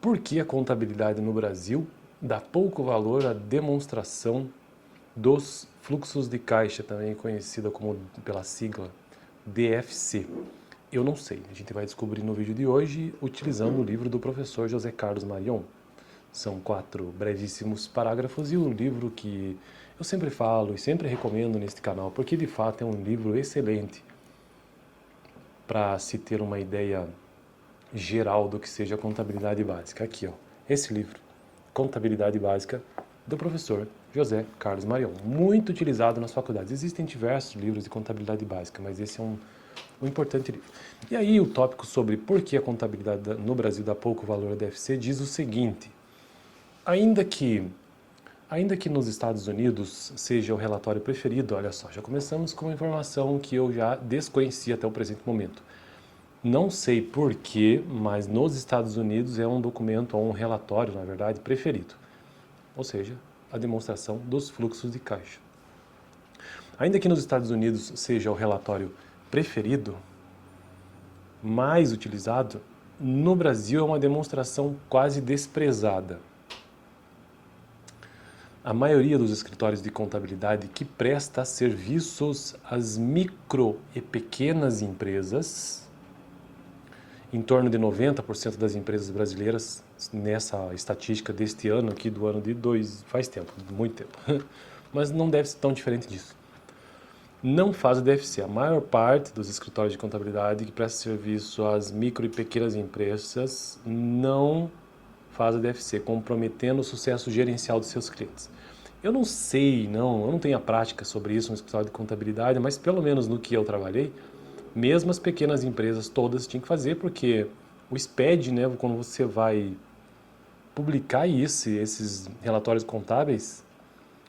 Por que a contabilidade no Brasil dá pouco valor à demonstração dos fluxos de caixa, também conhecida como pela sigla DFC? Eu não sei, a gente vai descobrir no vídeo de hoje utilizando o livro do professor José Carlos Marion. São 4 brevíssimos parágrafos e um livro que eu sempre falo e sempre recomendo neste canal, porque de fato é um livro excelente para se ter uma ideia geral do que seja a contabilidade básica. Aqui, ó, esse livro, Contabilidade Básica, do professor José Carlos Marion, muito utilizado nas faculdades. Existem diversos livros de contabilidade básica, mas esse é um importante livro. E aí o tópico sobre por que a contabilidade no Brasil dá pouco valor à DFC diz o seguinte: ainda que nos Estados Unidos seja o relatório preferido, olha só, já começamos com uma informação que eu já desconhecia até o presente momento. Não sei porquê, mas nos Estados Unidos é um documento ou um relatório, na verdade, preferido. Ou seja, a demonstração dos fluxos de caixa. Ainda que nos Estados Unidos seja o relatório preferido, mais utilizado, no Brasil é uma demonstração quase desprezada. A maioria dos escritórios de contabilidade que presta serviços às micro e pequenas empresas, em torno de 90% das empresas brasileiras, nessa estatística deste ano aqui, do ano de faz tempo, muito tempo, mas não deve ser tão diferente disso. Não faz o DFC. A maior parte dos escritórios de contabilidade que presta serviço às micro e pequenas empresas não faz o DFC, comprometendo o sucesso gerencial dos seus clientes. Eu não sei, eu não tenho a prática sobre isso no escritório de contabilidade, mas pelo menos no que eu trabalhei, mesmo as pequenas empresas todas tinham que fazer, porque o SPED, né, quando você vai publicar esses relatórios contábeis,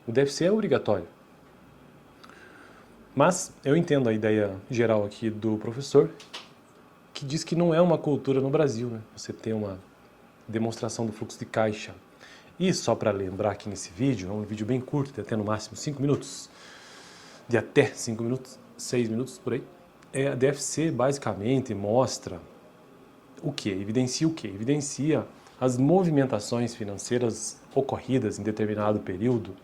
o DFC é obrigatório. Mas eu entendo a ideia geral aqui do professor, que diz que não é uma cultura no Brasil, né? Você tem uma demonstração do fluxo de caixa. E só para lembrar aqui nesse vídeo, é um vídeo bem curto, de até no máximo 5 minutos, de até 5 minutos, 6 minutos por aí. A DFC basicamente mostra o que? Evidencia o que? Evidencia as movimentações financeiras ocorridas em determinado período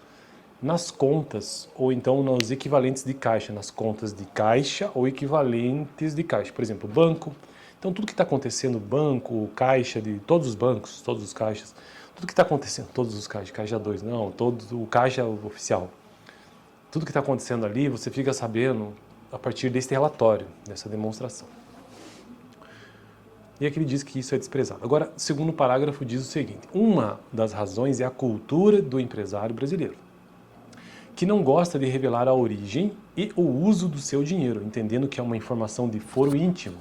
nas contas ou então nos equivalentes de caixa, nas contas de caixa ou equivalentes de caixa. Por exemplo, banco. Então tudo que está acontecendo no banco, caixa de todos os bancos, todos os caixas, tudo que está acontecendo, todos os caixas, caixa 2 não, todo o caixa oficial. Tudo que está acontecendo ali você fica sabendo a partir desse relatório, dessa demonstração. E aqui ele diz que isso é desprezado. Agora, o segundo parágrafo diz o seguinte: uma das razões é a cultura do empresário brasileiro, que não gosta de revelar a origem e o uso do seu dinheiro, entendendo que é uma informação de foro íntimo.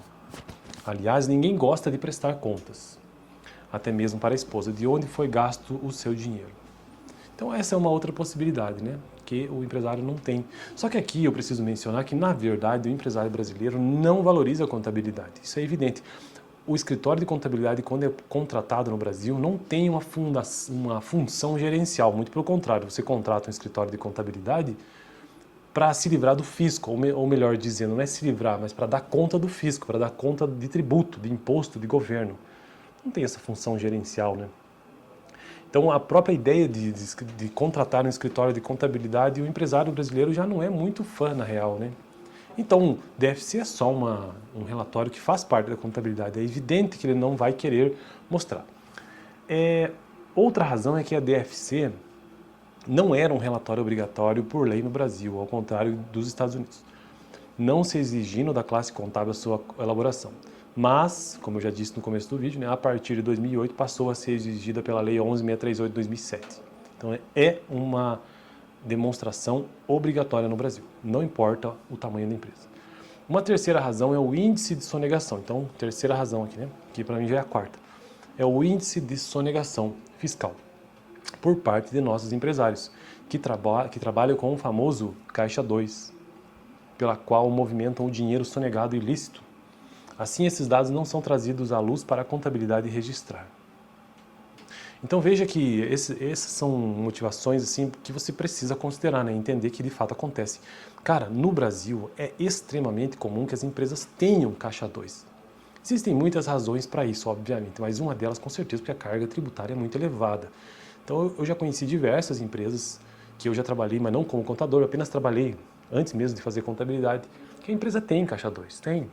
Aliás, ninguém gosta de prestar contas, até mesmo para a esposa, de onde foi gasto o seu dinheiro. Então essa é uma outra possibilidade, né, que o empresário não tem. Só que aqui eu preciso mencionar que, na verdade, o empresário brasileiro não valoriza a contabilidade. Isso é evidente. O escritório de contabilidade, quando é contratado no Brasil, não tem uma função gerencial. Muito pelo contrário, você contrata um escritório de contabilidade para se livrar do fisco, ou melhor dizendo, não é se livrar, mas para dar conta do fisco, para dar conta de tributo, de imposto, de governo. Não tem essa função gerencial, né? Então a própria ideia de contratar um escritório de contabilidade, o empresário brasileiro já não é muito fã, na real, né? Então, DFC é só um relatório que faz parte da contabilidade. É evidente que ele não vai querer mostrar. Outra razão é que a DFC não era um relatório obrigatório por lei no Brasil, ao contrário dos Estados Unidos, não se exigindo da classe contábil a sua elaboração. Mas, como eu já disse no começo do vídeo, né, a partir de 2008 passou a ser exigida pela Lei 11.638 de 2007. Então é uma demonstração obrigatória no Brasil, não importa o tamanho da empresa. Uma terceira razão é o índice de sonegação. Então, terceira razão aqui, né, que para mim já é a quarta, é o índice de sonegação fiscal por parte de nossos empresários, que trabalham com o famoso Caixa 2, pela qual movimentam o dinheiro sonegado ilícito. Assim, esses dados não são trazidos à luz para a contabilidade registrar. Então veja que essas são motivações assim, que você precisa considerar, né? Entender que de fato acontece. Cara, no Brasil é extremamente comum que as empresas tenham Caixa 2. Existem muitas razões para isso, obviamente, mas uma delas com certeza porque a carga tributária é muito elevada. Então eu já conheci diversas empresas que eu já trabalhei, mas não como contador, apenas trabalhei antes mesmo de fazer contabilidade, que a empresa tem caixa 2, tem.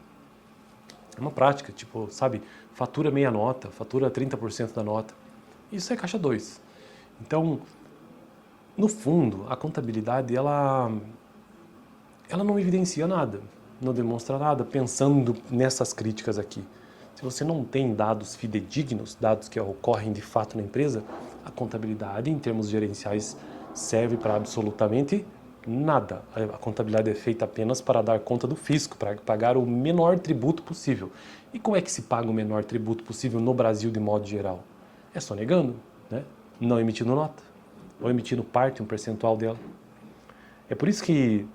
É uma prática, tipo, sabe, fatura meia nota, fatura 30% da nota. Isso é caixa 2. Então, no fundo, a contabilidade, ela não evidencia nada, não demonstra nada, pensando nessas críticas aqui. Se você não tem dados fidedignos, dados que ocorrem de fato na empresa, a contabilidade, em termos gerenciais, serve para absolutamente nada. A contabilidade é feita apenas para dar conta do fisco, para pagar o menor tributo possível. E como é que se paga o menor tributo possível no Brasil de modo geral? É só negando, né? Não emitindo nota, ou emitindo parte, um percentual dela. É por isso que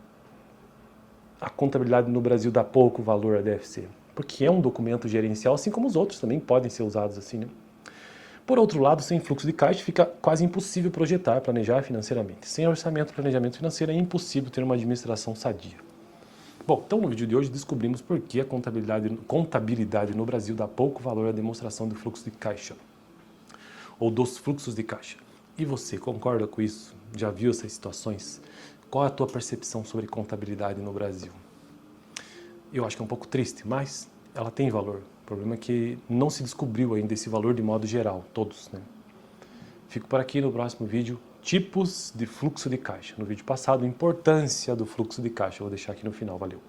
a contabilidade no Brasil dá pouco valor à DFC, porque é um documento gerencial, assim como os outros também podem ser usados assim, né? Por outro lado, sem fluxo de caixa fica quase impossível projetar, planejar financeiramente. Sem orçamento e planejamento financeiro é impossível ter uma administração sadia. Bom, então no vídeo de hoje descobrimos por que a contabilidade no Brasil dá pouco valor à demonstração do fluxo de caixa, ou dos fluxos de caixa. E você concorda com isso? Já viu essas situações? Qual é a tua percepção sobre contabilidade no Brasil? Eu acho que é um pouco triste, mas ela tem valor. O problema é que não se descobriu ainda esse valor de modo geral, todos, né? Fico por aqui no próximo vídeo, tipos de fluxo de caixa. No vídeo passado, importância do fluxo de caixa. Eu vou deixar aqui no final, valeu.